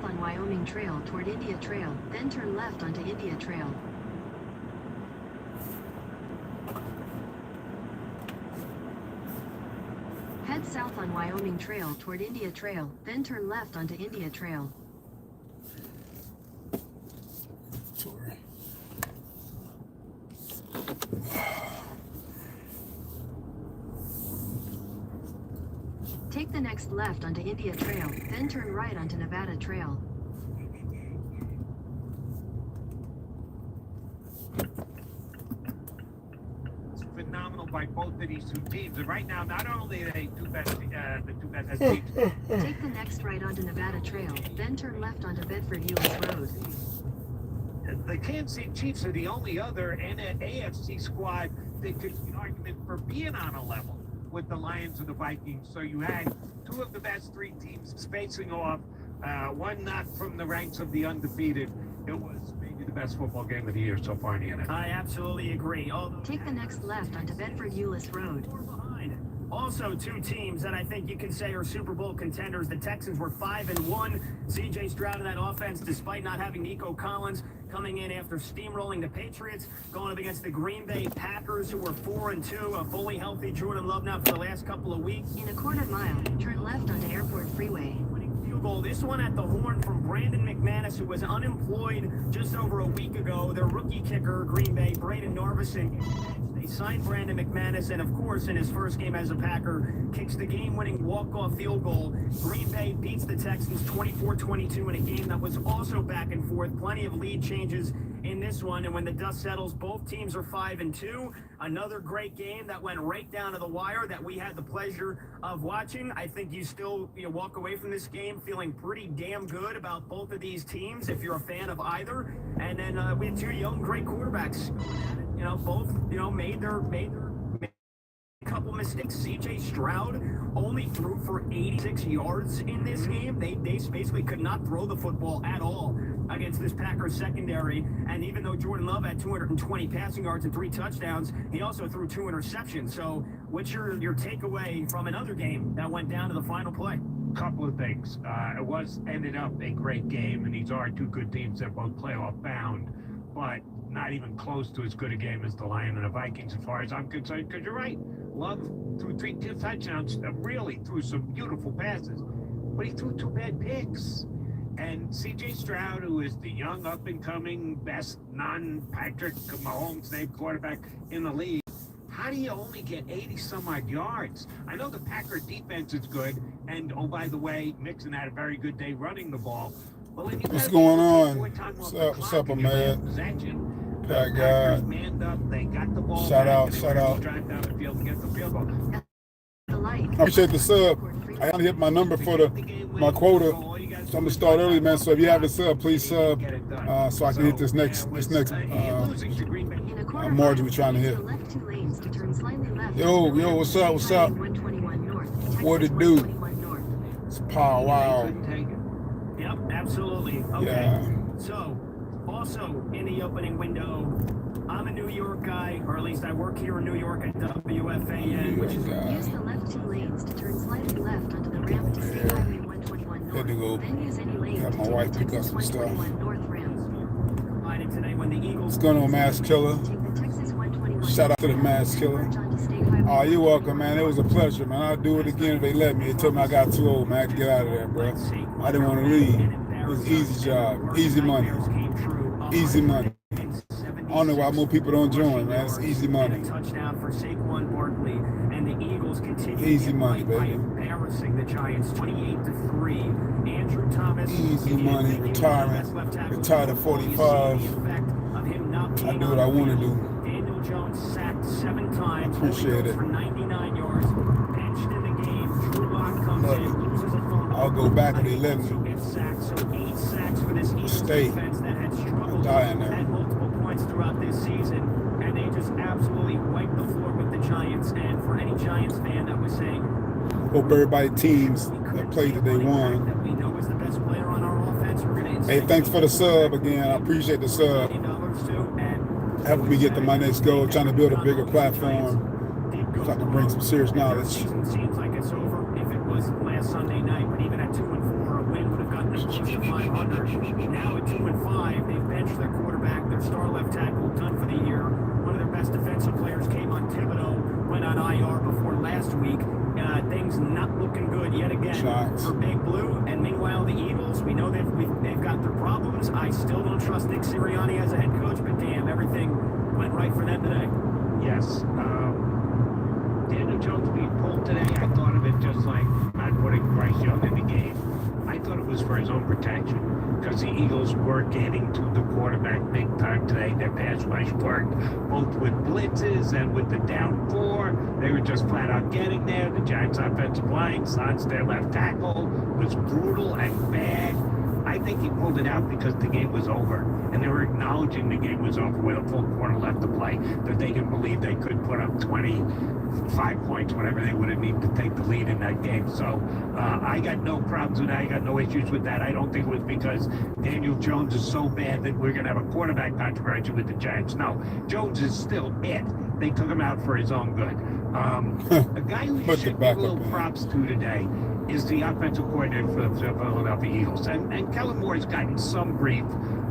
south on Wyoming Trail toward India Trail, then turn left onto India Trail. Head south on Wyoming Trail toward India Trail, then turn left onto India Trail. Sorry. Take the next left onto India Trail, then turn right onto Nevada Trail. It's phenomenal by both of these two teams. And right now, not only are they the two best teams. Take the next right onto Nevada Trail, then turn left onto Bedford-Euless Road. The Kansas City Chiefs are the only other AFC squad that could be an argument for being on a level with the Lions and the Vikings. So you had two of the best three teams facing off, one not from the ranks of the undefeated. It was maybe the best football game of the year so far in the NFL. I absolutely agree. Take the next left onto Bedford-Euless Road. Also, two teams that I think you can say are Super Bowl contenders. The Texans were 5-1. C.J. Stroud in that offense, despite not having Nico Collins, coming in after steamrolling the Patriots, going up against the Green Bay Packers, who were 4-2, a fully healthy Jordan Love now for the last couple of weeks. In a quarter mile, turn left onto Airport Freeway. Field goal. This one at the horn from Brandon McManus, who was unemployed just over a week ago. Their rookie kicker, Green Bay, Braden Narvison. They signed Brandon McManus, and of course, in his first game as a Packer, kicks the game-winning walk-off field goal. Green Bay beats the Texans 24-22 in a game that was also back and forth. Plenty of lead changes in this one, and when the dust settles, both teams are 5-2. Another great game that went right down to the wire that we had the pleasure of watching. I think you still walk away from this game feeling pretty damn good about both of these teams if you're a fan of either. And then we had two young, great quarterbacks. Both made their couple mistakes. C.J. Stroud only threw for 86 yards in this game. They basically could not throw the football at all against this Packers secondary. And even though Jordan Love had 220 passing yards and 3 touchdowns, he also threw 2 interceptions. So what's your takeaway from another game that went down to the final play? Couple of things. It ended up a great game, and these are two good teams that both playoff bound, but not even close to as good a game as the Lions and the Vikings as far as I'm concerned, because you're right. Love threw 3 touchdowns, really threw some beautiful passes, but he threw 2 bad picks. And C.J. Stroud, who is the young up-and-coming best non-Patrick Mahomes-named quarterback in the league, how do you only get 80-some-odd yards? I know the Packer defense is good, and, oh, by the way, Mixon had a very good day running the ball. But when you What's going on? What's up, man? Pat God. Shout out. I appreciate the sub. I gotta hit my number for my quota. So I'm gonna start early, man. So if you have a sub, please sub so I can hit this next margin we're trying to hit. Yo, what's up? What it do? It's Power Wow. Yep, absolutely. Okay. Yeah. So, also in the opening window, I'm a New York guy, or at least I work here in New York at WFAN, which is... Use the left 2 lanes to turn slightly left onto the ramp to State Highway 121 North. Had to go Then use any lane have to my take wife the pick up Texas some stuff. 121 North ramp. Today when the Eagles... What's going on, Mask Killer? Take the Texas 121 Shout out to the Mask Killer. onto State Highway. Oh, you're welcome, man. It was a pleasure, man. I'll do it again if they let me. They told me I got too old, man. I had to get out of there, bro. I didn't want to leave. It was an easy job. Easy money. Easy money. I don't know why more people don't join, man. It's easy money. Touchdown for Saquon Barkley, and the Eagles continue Easy money, by baby. embarrassing the Giants 28-3. Andrew Thomas. Easy money. Retirement. Retired at 45. I do what I want to do. Daniel Jones sacked 7 times. Appreciate it. For 99 yards. Benched in the game. Drew Lock comes Love in, it. loses a fumble. I'll go back if they let me. Gets sacked, so 8 sacks for this Eagles Stay. defense that had struggled Dying there. at multiple points throughout this season, and they just absolutely wiped the floor with the Giants. And for any Giants fan that was saying, Hope everybody teams that played that they won. that we know is the best player on our offense, we're going to Hey, thanks for the sub again. I appreciate the sub. $80 too, and Helping me get to my next goal, trying to build a bigger platform so I can bring some serious knowledge. season seems like it's over. If it was last Sunday night, but even at 2-4, a win would have gotten close to 500. Now at 2-5, they've benched their quarterback, their star left tackle, done for the year. One of their best defensive players came on Thibodeau, went on IR before last week. Things not looking good yet again for Big Blue. And meanwhile, the Eagles, we know they've got their problems. I still don't trust Nick Sirianni as a head coach, but damn, everything went right for them today. Yes. Daniel Jones being pulled today, I thought of it just like not putting Bryce Young in the game. I thought it was for his own protection because the Eagles were getting to the quarterback big time today. Their pass rush worked both with blitzes and with the down 4. They were just flat out getting there. The Giants offensive line, Sons, their left tackle, was brutal and bad. I think he pulled it out because the game was over, and they were acknowledging the game was over with a full quarter left to play, that they didn't believe they could put up 25 points, whatever they would have needed to take the lead in that game. So I got no problems with that. I got no issues with that. I don't think it was because Daniel Jones is so bad that we're going to have a quarterback controversy with the Giants. No, Jones is still it. They took him out for his own good. A guy who you should give a little props to today is the offensive coordinator for the Philadelphia Eagles. And Kellen Moore's gotten some grief,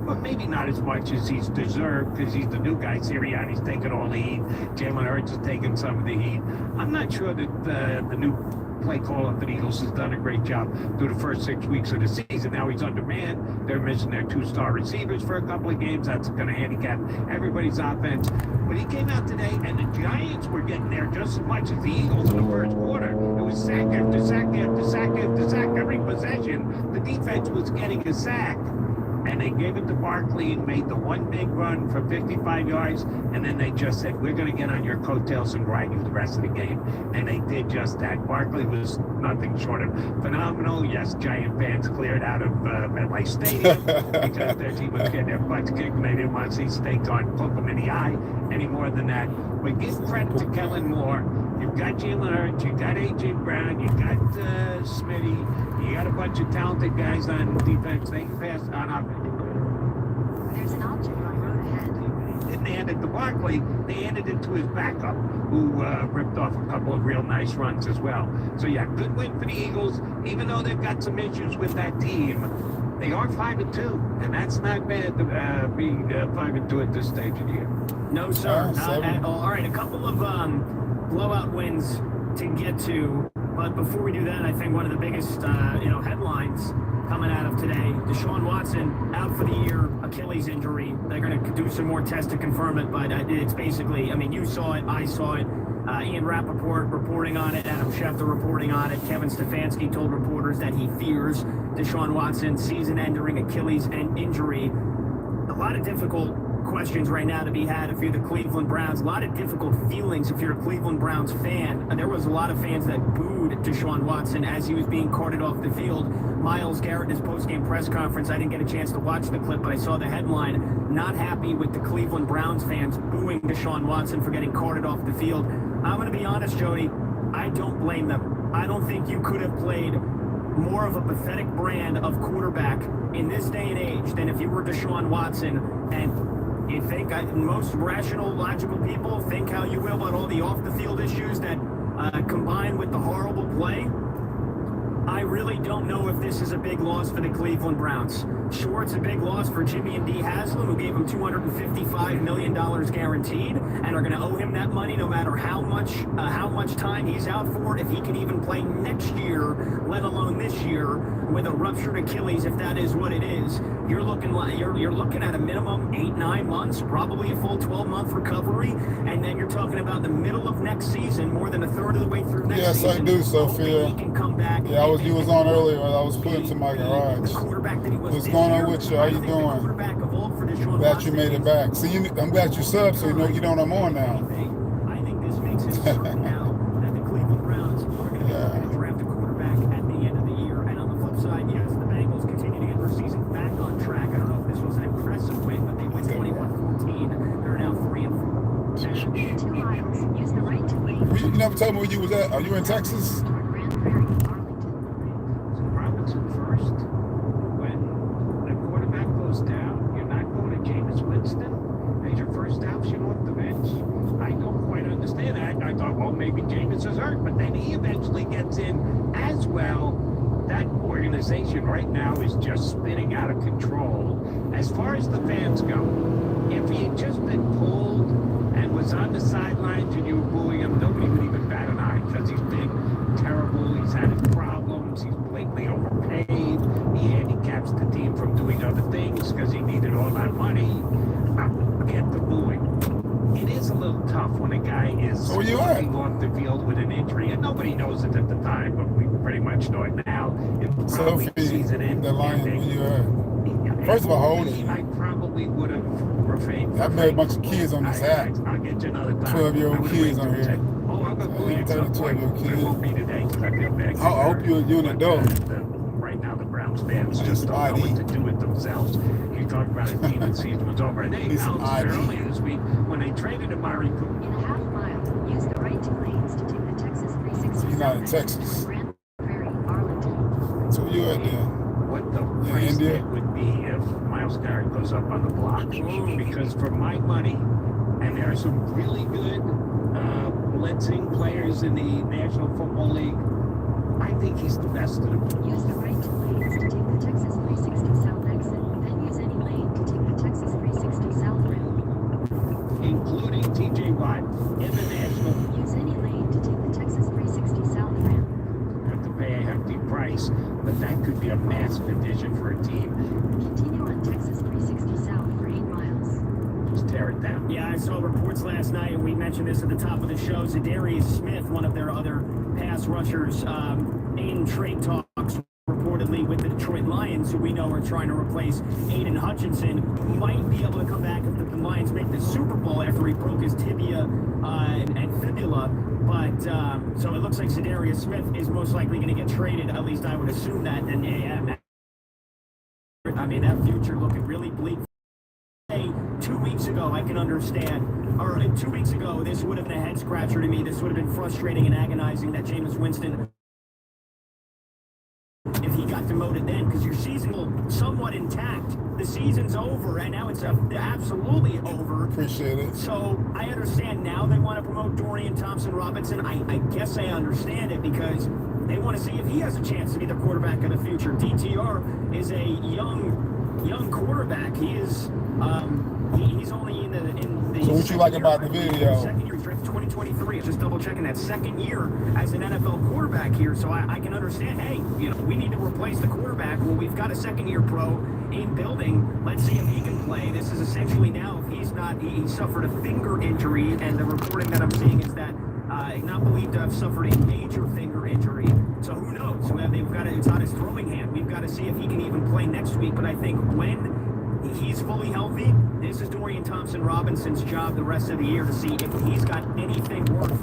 but maybe not as much as he's deserved because he's the new guy. Sirianni's taking all the heat. Jalen Hurts is taking some of the heat. I'm not sure that the new play caller for the Eagles has done a great job through the first 6 weeks of the season. Now he's undermanned. They're missing their 2-star receivers for a couple of games. That's going to handicap everybody's offense. But he came out today, and the Giants were getting there just as much as the Eagles in the first quarter. It was sack after sack after sack after sack. Every possession, the defense was getting a sack. And they gave it to Barkley and made the one big run for 55 yards. And then they just said, we're going to get on your coattails and ride you the rest of the game. And they did just that. Barkley was nothing short of phenomenal. Yes, Giant fans cleared out of MetLife Stadium because their team was getting their butts kicked and they didn't want to see Stakon poke them in the eye any more than that. But give credit to Kellen Moore. You've got Jalen Hurts, you got A.J. Brown, you got Smitty, you got a bunch of talented guys on defense. They can pass on offense. There's an object on road ahead. They didn't hand it to Barkley, they handed it to his backup, who ripped off a couple of real nice runs as well. So yeah, good win for the Eagles, even though they've got some issues with that team. They are 5-2, and that's not bad to be 5-2 at this stage of the year. No, sir, not at all. All right, a couple of blowout wins to get to, but before we do that, I think one of the biggest headlines coming out of today: Deshaun Watson out for the year, Achilles injury. They're going to do some more tests to confirm it, but it's basically, I mean, you saw it, I saw it. Ian Rappaport reporting on it, Adam Schefter reporting on it. Kevin Stefanski told reporters that he fears Deshaun Watson's season-ending Achilles injury. A lot of difficult questions right now to be had if you're the Cleveland Browns. A lot of difficult feelings if you're a Cleveland Browns fan. There was a lot of fans that booed Deshaun Watson as he was being carted off the field. Myles Garrett in his post-game press conference, I didn't get a chance to watch the clip, but I saw the headline, not happy with the Cleveland Browns fans booing Deshaun Watson for getting carted off the field. I'm going to be honest, Jody, I don't blame them. I don't think you could have played more of a pathetic brand of quarterback in this day and age than if you were Deshaun Watson. And you think most rational, logical people think how you will about all the off-the-field issues that combine with the horrible play. I really don't know if this is a big loss for the Cleveland Browns. Sure, it's a big loss for Jimmy and Dee Haslam, who gave him $255 million guaranteed and are going to owe him that money no matter how much time he's out for, if he can even play next year, let alone this year, with a ruptured Achilles, if that is what it is. You're looking at a minimum 8-9 months, probably a full 12-month recovery, and then you're talking about the middle of next season, more than a third of the way through next season. Yes, I do, Sophia. He can come back. Yeah, you was on earlier. I was pulling to my garage. What's going on with you? How you doing? Glad you made it back. See, I'm glad you subbed, so you know I'm on now. I think this makes it certain now that the Cleveland Browns are going to draft a quarterback at the end of the year. And on the flip side, yes, the Bengals continue to get their season back on track. I don't know if this was an impressive win, but they went 21-14. They're now 3-4. 2 miles. Use the right to leave. You never told me where you was at. Are you in Texas? Toward Grand Prairie, Arlington. Robinson first. When the quarterback goes down, you're not going to Jameis Winston as your first option off the bench. I don't quite understand that. I thought, well, maybe Jameis is hurt, but then he eventually gets in as well. that organization right now is just spinning out of control. As far as the fans go, if he had just been pulled and was on the sidelines and you were booing him, nobody would even bat an eye because he's been terrible. He's had his problems. He's blatantly overpaid. He handicaps the team from doing other things because he needed all that money. Forget the booing. It is a little tough when a guy is walking off the field with an injury, and nobody knows it at the time, but we pretty much know it now. It's probably season-ending. The Lions, where you at? First of all, how old is he? I probably would have refrained. I met a bunch of kids on this app. I'll get you another time. 12-year-old kids on here. Oh, I'm going to boo you at some point. 12-year-old It won't be today because I feel bad. I hope you're an adult. Right now, the Browns fans He's just don't know ID. what to do with themselves. You talk about a team that season was over. And they He's announced ID. earlier this week when they traded Amari Cooper. In a half mile, use the right two lanes to take the Texas 360 He's not in south Texas. toward Grand Prairie, Arlington. So where you at there? What the Yeah, price India. tag would be if Miles Garrett goes up on the block. Because for my money, and there are some really good blitzing players in the National Football League, I think he's the best of them. Use the right two lanes to take the Texas 360 south exit, then use any lane to take the Texas 360 south ramp. Including TJ Watt in the National. Use any lane to take the Texas 360 south ramp. Have to pay a hefty price, but that could be a massive addition for a team. Continue on Texas 360 south for 8 miles. Just tear it down. Yeah, I saw reports last night, and we mentioned this at the top of the show. Zadarius Smith, one of their other pass rushers, in trade talks reportedly with the Detroit Lions, who we know are trying to replace Aiden Hutchinson, might be able to come back if the Lions make the Super Bowl after he broke his tibia and fibula. But so it looks like Zadarius Smith is most likely going to get traded. At least I would assume that. And yeah, I mean, that future looking really bleak. 2 weeks ago, I can understand, or 2 weeks ago, this would have been a head scratcher to me. This would have been frustrating and agonizing that Jameis Winston, if he got demoted then, because your season will somewhat intact. The season's over, and now it's absolutely over. Appreciate it. So I understand now they want to promote Dorian Thompson-Robinson. I guess I understand it because they want to see if he has a chance to be the quarterback of the future. DTR is a young quarterback. He is he's only in the So what you like about the video? Second year, 2023. Just double checking that second year as an NFL quarterback here. So I can understand, hey, we need to replace the quarterback. Well, we've got a second year pro in building. Let's see if he can play. This is essentially now, if he's not, he suffered a finger injury, and the reporting that I'm seeing is that not believed to have suffered a major finger injury. So who knows? They've got it's on his throwing hand. We've got to see if he can even play next week. But I think when he's fully healthy, this is Dorian Thompson-Robinson's job the rest of the year to see if he's got anything worth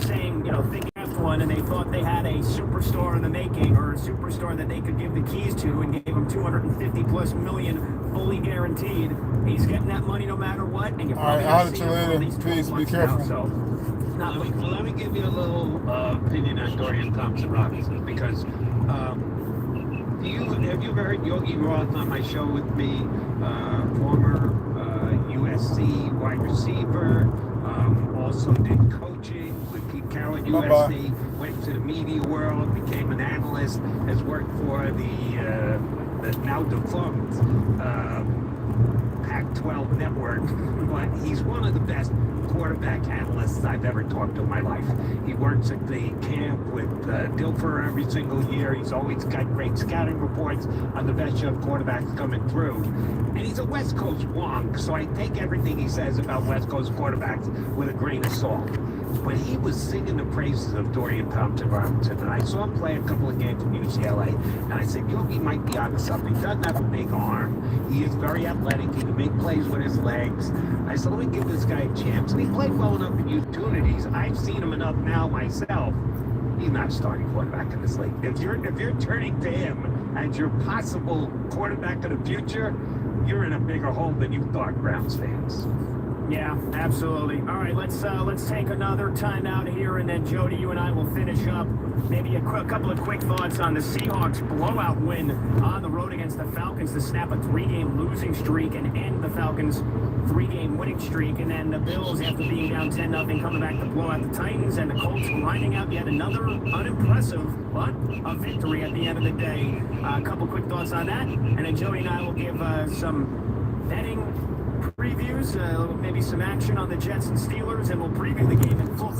saying, thinking after one, and they thought they had a superstar in the making, or a superstar that they could give the keys to, and gave him $250+ million fully guaranteed. He's getting that money no matter what, and you're probably All right, going to see him for at least 12 please be months careful. now, so not looking for Let me give you a little opinion on Dorian Thompson-Robinson, because have you ever heard Yogi Roth on my show with me? Former USC wide receiver, also did coaching with Pete Carroll at USC, went to the media world, became an analyst, has worked for the now defunct Pac-12 network, but he's one of the best quarterback analysts I've ever talked to in my life. He works at the camp with Dilfer every single year. He's always got great scouting reports on the best young quarterbacks coming through. And he's a West Coast wonk, so I take everything he says about West Coast quarterbacks with a grain of salt. When he was singing the praises of Dorian Thompson-Robinson, and I saw him play a couple of games from UCLA, and I said, Yogi might be onto something. He doesn't have a big arm. He is very athletic. He can make plays with his legs. I said, let me give this guy a chance. And he played well enough in opportunities. I've seen him enough now myself. He's not starting quarterback in this league. If you're turning to him as your possible quarterback of the future, you're in a bigger hole than you thought, Browns fans. Yeah, absolutely. All right, let's take another timeout here, and then Jody, you and I will finish up. Maybe a couple of quick thoughts on the Seahawks blowout win on the road against the Falcons to snap a 3-game losing streak and end the Falcons' three-game winning streak, and then the Bills, after being down 10-0, coming back to blow out the Titans, and the Colts grinding out yet another unimpressive, but a victory at the end of the day. A couple quick thoughts on that, and then Joey and I will give some betting previews, maybe some action on the Jets and Steelers, and we'll preview the game in full.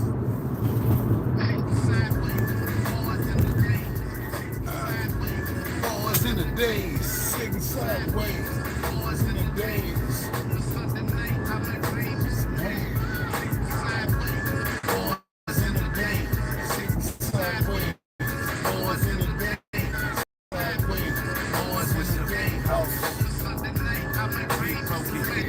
Boys in the days, sitting sideways. Boys in the days. Boys in the days, sitting sideways. Boys in the days, sideways. Boys in the days, house.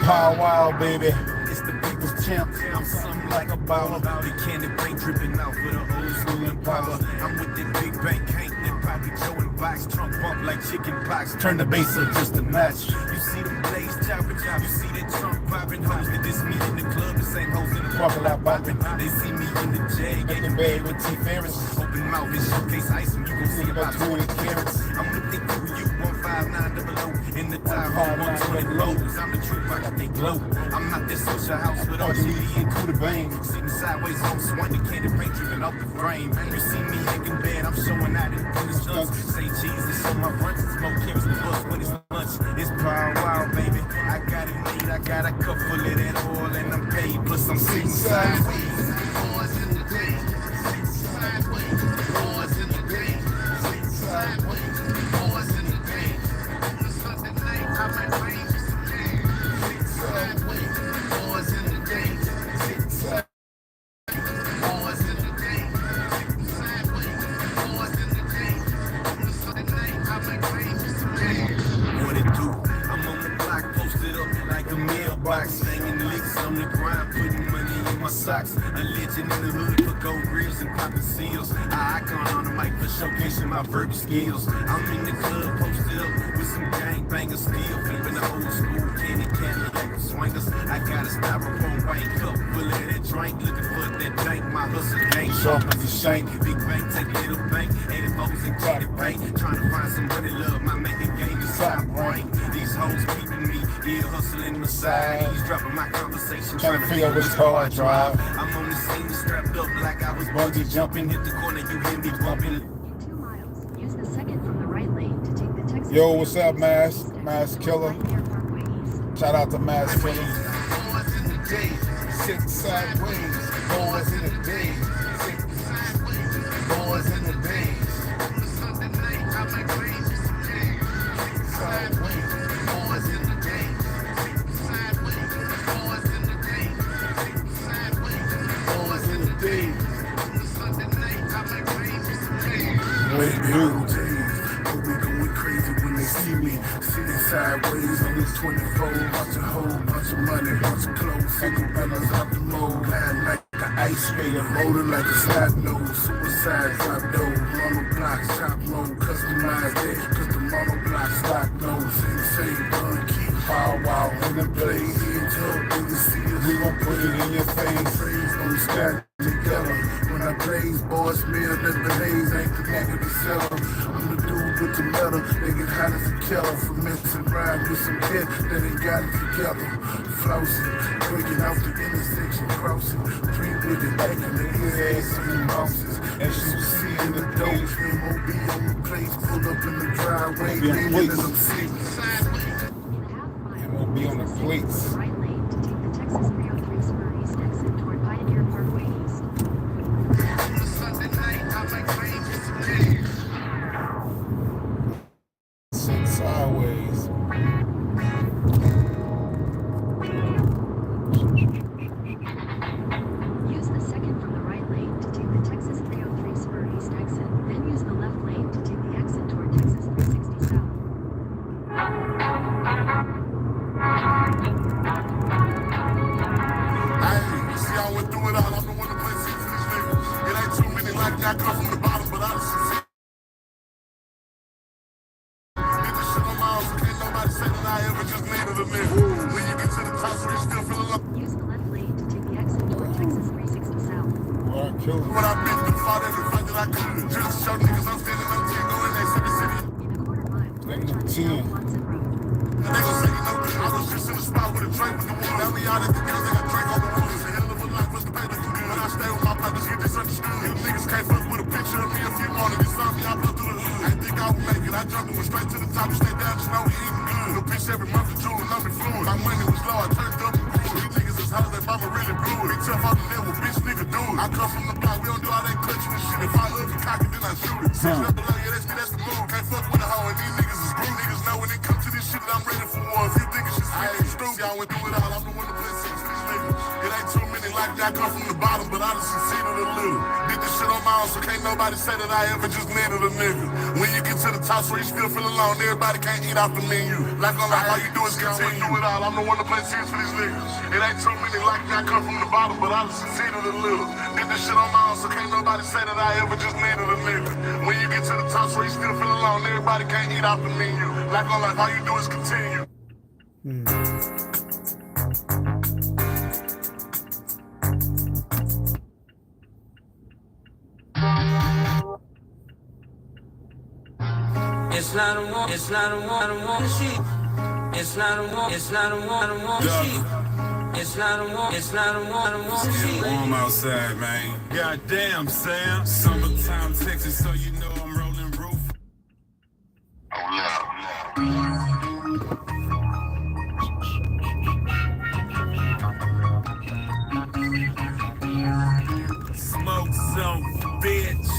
Power Wild, baby. It's the people's champ. I'm something like a baller. The candy paint dripping out with an old school Impala. I'm with the big bank Hank, that Poppy Joe and box. Trunk bump like chicken pox. Turn the bass up just to match. You see them blaze chopping. You see that trunk popping. Hoes that this me in the club. The same hoes in the parking lot bopping. They see me in the Jag. Get the bag with T. Ferris. Open mouth and showcase ice. And you gon' see about 20 carats. I'm with the you 15900. In the top 120 lows. I'm the truth. I got they glow. I'm not this social house with RGB and Cuda Bang. Sitting sideways on swing, the candy paint dripping off the frame. You see me making bed, I'm showing out in the stunts. Say Jesus on my front, smoke carrots the bus when it's lunch. It's Power Wild, baby. I got it neat, I got a cup full of that oil and I'm paid. Plus I'm sitting sideways. Boys in the day, sitting sideways. Boys in the day, sitting sideways. Boys in the day, on a Sunday night, I'm at range. Sideways, boys in the day, sitting sideways. Boys in the day, sitting sideways. Boys in the day, on a Sunday night, I'm at range today. What it do? I'm on the block, posted up like a mailbox, hanging licks on the grind, putting money in my socks. A legend in the hood for gold grills and popping seals. An icon on the mic for showcasing my verbal skills. I'm in the club, posted up with some gangbangers, still flipping the old school candy like swingers. I got a styrofoam white cup full of that drink, looking for that dank. My hustle gang sharp as a shank. Big bank, take little bank, 84s and candy paint. Trying to find somebody love my making game is top rank. These hoes keeping me here hustling the side. He's dropping my conversation, Trying to figure out which car I drive. I'm on the scene strapped up like I was bungee jumping. Hit the corner, you hear me bumping. In 2 miles, use the second from the right lane to take the Texas. Yo, what's up, Mass Killer? Shout out to Mass Killer. Boys in the day, Sitting sideways. Boys in the days. Sitting sideways. Boys in the days. on a Sunday night, I'm like ranges today. Sideways. Boys in the day, sitting sideways. Boys in the day, sitting sideways. Boys in the days. On a Sunday night, I'm like ranges today. Wait, you. But we going crazy when they see me sitting sideways on this 24. Bunch of hoes, bunch of money, bunch of clothes. Single fellas out the mold, glide like an ice skater, rolling like a slide nose. Suicide drop dough, monoblocks, chop low, customized it, cause the monoblocks stock nose. Insane, gun keep Power Wild in the place. We gon' put it in your face. Praise on the sky together. When I blaze, boys smell that the haze ain't connected to cellar. I'm the dude with the metal, they get hot as a killer. From mixing rhyme with some hit that ain't got it together. Flossing, breaking out the intersection, crossing. Drink with it, making the ass some bosses. And she see in the dope, MOB on the place, pull up in the driveway, Be on leaning plates. and I'm sitting sideways. In a half mile, And we'll be on the plates. right lane to take the Texas 303 spur east exit toward Pioneer Parkway East. On a Sunday night, I'm like ranges today. Sitting sideways. Use the second from the right lane to take the Texas 303 spur east exit, then use the left lane to take the exit toward Texas 360 south. Hey, see, I went through it all. I'm the one to play seats for these niggas. It ain't too many like me. I come from the bottom, but I just see. Did this shit on my own, so can't nobody say that I ever just needed a nigga. When you get to the top, so you still feeling like Use the left lane to take the exit toward Texas 360 south. Boy, I killed what him. I've been through, fought every fight that I could. Just to show niggas I'm standing up, Tango, and they city. In a quarter mile, Like turn no on 10. South Watson Road. And they gon' say, you know, I was just in the spot with a drink with the wood. Now we out at the girls, they got drink on the wood. It's a hell of a life, what's the pay looking good? When I stay with my partners, get misunderstood. You niggas can't fuck with a picture of me if you wanted. It's on me, I put through the hood. I ain't think I would make it. I jumped and went straight to the top. You stay down, just know we eating good. No bitch every month of June, I'm in fluid. My money was low, I turned up and grew. These niggas is hoes, they mama really blew it. They tough off the level, bitch nigga do it. I come from the block, we don't do all that clutching and shit. If I look and cock it, then I shoot it. Six up below, yeah, that's the move. Can't fuck with a hoe, and these niggas is blue. Niggas know when it comes to this shit that I'm ready for war. If you think it's just I ain't stupid, I went through it all. I'm the one to play six for these niggas. It ain't too many like me, I come from the bottom, but I done succeeded a little. Did this shit on my own, so can't nobody say that I ever just needed a nigga. When you get to the top, so you still feel alone, everybody can't eat off the menu. Like on life, all you do is continue. Do it all. I'm the one to play six for these niggas. It ain't too many like me, I come from the bottom, but I done succeeded a little. Did this shit on my own, so can't nobody say that I ever just needed a nigga. When you get to the top, so you still feel alone, everybody can't eat off the menu. Like on life, all you do is continue. It's not a war, it's not a war, I don't want shit. It's not a war, it's not a war, I don't want shit. It's not a war, it's not a war, I don't want shit. Warm outside, man. Goddamn, Sam. Summertime Texas, so you know I'm rolling roof. Smoke some, bitch.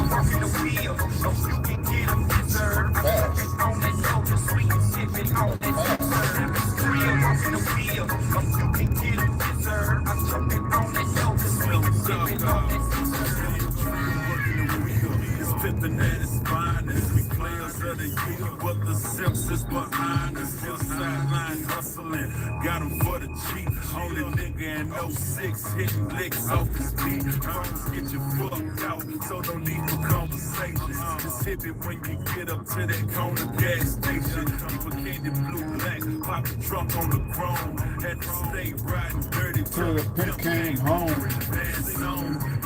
Working the wheel, so you can get them deserved. On that culture, sweet and sipping on that dessert. Real working the wheel, so you can get them deserved. I'm choking on that culture, sweet and sipping on that It's pimping at its finest. We players of the year, but the Sims is behind us. Still sideline hustling, got them for the cheap. Only nigga in 06 hitting licks off his beat. Homes get you fucked out, so no need for conversation. Just hit it when you get up to that corner gas station. Keep a candy blue black, pop the trunk on the chrome. Had to stay riding dirty Till the pimp came home.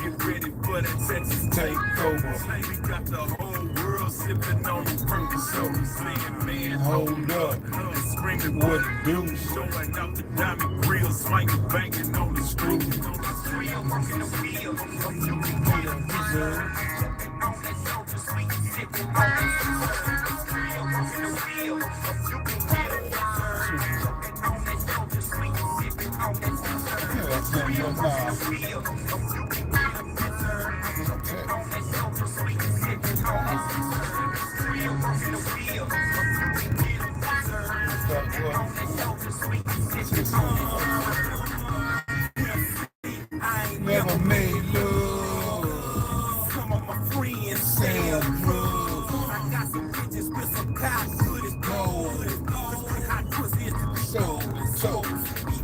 Get ready for that Texas takeover. We got the whole world sipping on the purpose. So saying, man, hold up. Screaming what it do. Showing out the diamond grill, swinging, banging on the screw. real working the wheel, so you can get them deserved. On that culture, sweet and sipping on that dessert. Real working the wheel, so you can get them deserved. On that culture, sweet and sipping on that dessert. Real working the wheel, so you can get them deserved. On that culture, sweet and sipping on that dessert. Real working the wheel, so you can get them deserved. On that culture, sweet and sipping on that dessert. Never made love. Some of my friends say I'm drugs. I got some bitches with some cock, good as gold. Hot pussy is the so.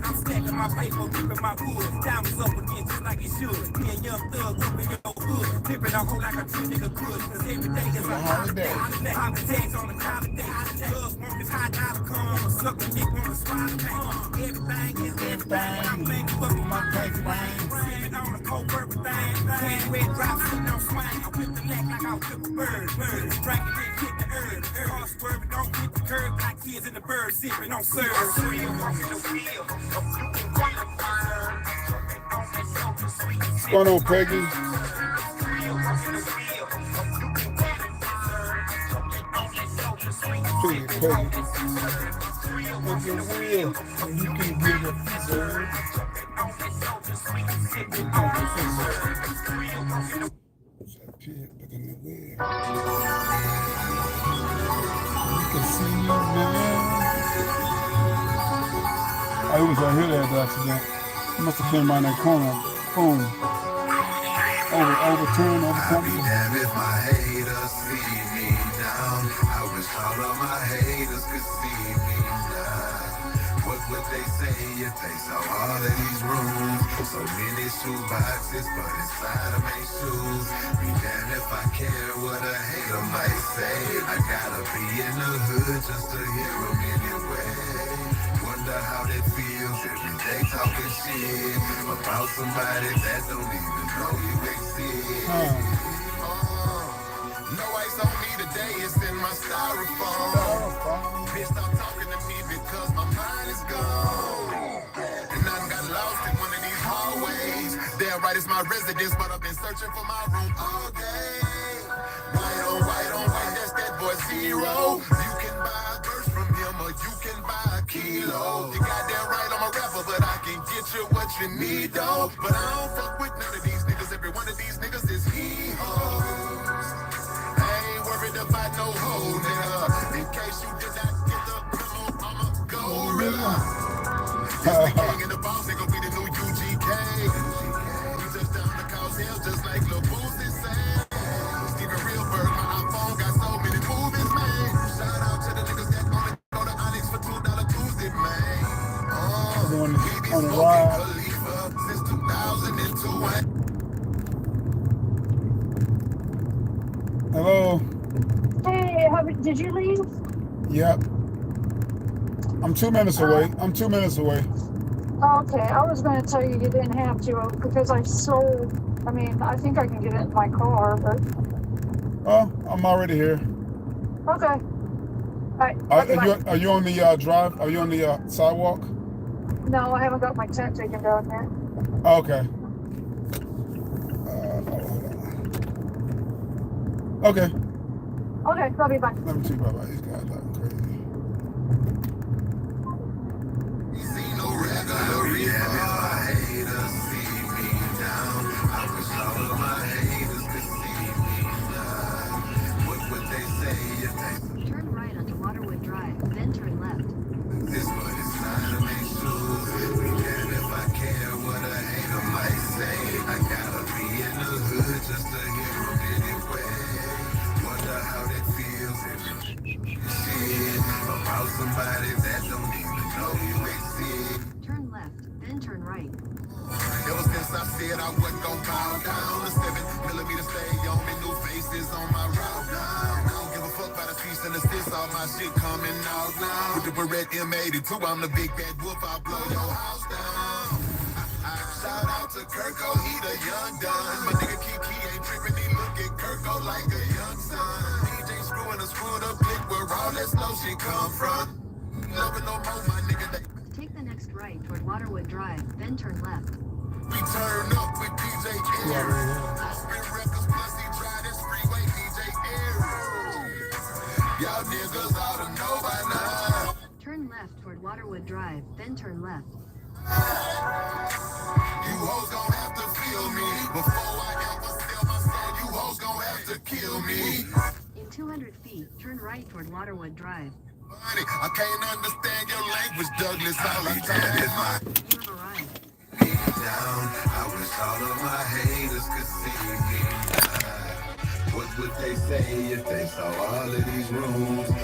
I'm stacking my paper, ripping my wood. Diamonds up again just like it should. Me and Young Thug up in your hood. Flipping a hole like a tree nigga could. Cause every day is a holiday. I'm tags on the holiday. Drugs want this high dollar come. Suck a dick on the spot. Everything is everything. I'm playing fucking my paper brain. On the cold everything. Candy red drops sitting on swing. I whip the neck like I whip a bird. Strike it, then hit the herb. Car swerving, don't hit the curb. Like kids in the bird sipping on serve. What's going on, Peggy? Peggy, Peggy. With your wheel, and you can get it deserved. Look in the wheel. You can see you, man. I was right here that accident. He must have came around that corner. Boom. Overturned, I'll be overcome. damned if my haters see me down. I wish all of my haters could see me now. What would they say if they saw all of these rooms? So many shoe boxes, but inside them ain't shoes. Be damned if I care what a hater might say. I gotta be in the hood just to hear them anyway. Wonder how that feels every day talking shit about somebody that don't even know you exist. No ice on me today. say it's in my styrofoam. Bitch, stop talking to me because my mind is gone. And I got lost in one of these hallways. Damn right, it's my residence, but I've been searching for my room all day. White on white, that's that boy Zero. You can buy a verse from him or you can buy a kilo. You goddamn right, I'm a rapper, but I can get you what you need, though. But I don't fuck with none of these niggas. Every one of these niggas is he-hoes. I ain't worried about no hoe, nigga. In case you did not get the memo, I'm a gorilla. It's the king and the boss, they gon' be the new UGK. We just down to cause hell just like Lil Boosie said. Steven Reelberg, my iPhone got so many movies, man. Shout out to the niggas that only go to Onyx for $2 Tuesday, man. We be on the smoking ride. Khalifa since 2002. Hello. Hey, did you leave? Yep. I'm 2 minutes away. I'm 2 minutes away. Okay, I was going to tell you you didn't have to because I sold. I mean, I think I can get it in my car, but Oh, I'm already here. okay. All right. love you, bye. Are you on the drive? Are you on the sidewalk? No, I haven't got my tent taken down yet. Okay. Okay. Okay, love you, bye. Let me see about these guys talking crazy. See no regular reason. Haters see me down. I wish all of my haters could see me now. What would they say if they Turn right onto Waterwood Drive, then turn left. this but it's time to make sure we can if I care what a hater might say. I gotta be in the hood just to hear them anyway. Wonder how that feels shit about somebody that don't even know you exist. Turn left, then turn right. Ever since I said I wasn't gon' bow down, the 7mm stay on me, new faces on my route now. I don't give a fuck about the cease and assist, all my shit coming out now. With the Beretta M82, I'm the big bad wolf, I'll blow your house down. Shout out to Kirko, he the young done. My nigga Kiki ain't tripping, he look at Kirko like a young son. DJ screwing a screwed up click where all that slow shit come from. Loving no more, my nigga, they Take the next right toward Waterwood Drive, then turn left. we turn up with DJ Air. Spin records plus he tried this freeway DJ Air. Y'all niggas ought to know by now. Turn left toward Waterwood Drive, then turn left. You hoes gon' have to feel me. Before I ever sell my soul, you hoes gon' have to kill me. In 200 feet, turn right toward Waterwood Drive. Honey, I can't understand your language, Douglas. All I'm trying is my You have arrived. me down. I wish all of my haters could see me now. What would they say if they saw all of these rooms?